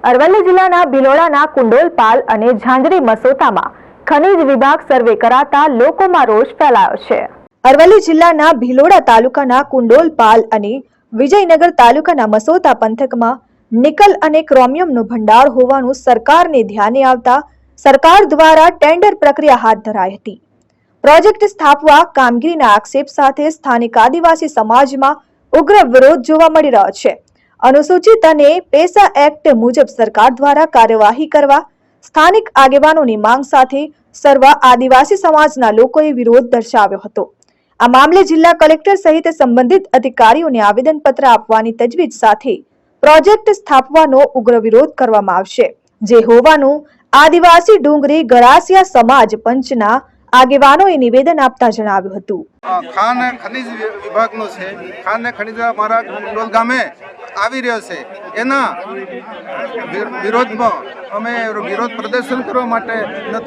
અરવલ્લી જિલ્લાના ભિલોડાના કુંડોલપાલ અને ઝાંઝરી મસોતામાં ખનીજ વિભાગ સર્વે કરાતા લોકોમાં રોષ ફેલાયો છે। અરવલ્લી જિલ્લાના ભિલોડા તાલુકાના કુંડોલપાલ અને વિજયનગર તાલુકાના મસોતા પંથકમાં નિકલ અને ક્રોમિયમનો ભંડાર હોવાનું સરકારને ધ્યાને આવતા સરકાર દ્વારા ટેન્ડર પ્રક્રિયા હાથ ધરાઈ હતી। પ્રોજેક્ટ સ્થાપવા કામગીરીના આક્ષેપ સાથે સ્થાનિક આદિવાસી સમાજમાં ઉગ્ર વિરોધ જોવા મળી રહ્યો છે। अनुसूचित અને પેસા એક્ટ મુજબ સરકાર દ્વારા કાર્યવાહી કરવા સ્થાનિક આગેવાનોની માંગ સાથે સર્વ આદિવાસી સમાજના લોકોએ વિરોધ દર્શાવ્યો હતો। આ મામલે જિલ્લા કલેક્ટર સહિત સંબંધિત અધિકારીઓને આવેદનપત્ર આપવાની તજવીજ સાથે પ્રોજેક્ટ સ્થાપવાનો ઉગ્ર વિરોધ કરવામાં આવશે, જે હોવાનું આદિવાસી ડુંગરી ગરાસિયા સમાજ પંચના આગેવાનોએ નિવેદન આપતા જણાવ્યું હતું। ખાન ખનીજ વિભાગનો છે, ખાન ખનીજ મારા કુંડોલ ગામે આવી રહ્યો છે, એના વિરોધમાં અમે વિરોધ પ્રદર્શન કરવા માટે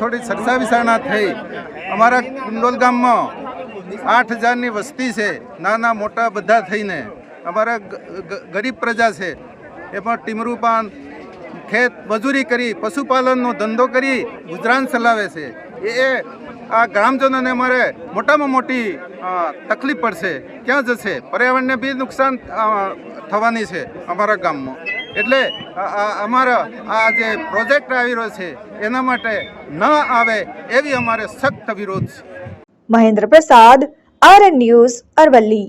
થોડી ચર્ચા વિચારણા થઈ। અમારા કુંડોલ ગામમાં 8,000ની વસ્તી છે, નાના મોટા બધા થઈને અમારા ગરીબ પ્રજા છે, એમાં ટીમરૂ પાન ખેત મજૂરી કરી પશુપાલનનો ધંધો કરી ગુજરાન ચલાવે છે। એ આ ગ્રામજનોને અમારે મોટામાં મોટી તકલીફ પડશે, ક્યાં જશે, પર્યાવરણને બી નુકસાન થવાની છે અમારા ગામમાં। એટલે અમારા આ જે પ્રોજેક્ટ આવી રહ્યો છે એના માટે ન આવે એવી અમારે સખ્ત વિરોધ છે। મહેન્દ્ર પ્રસાદ, RN ન્યૂઝ, અરવલ્લી।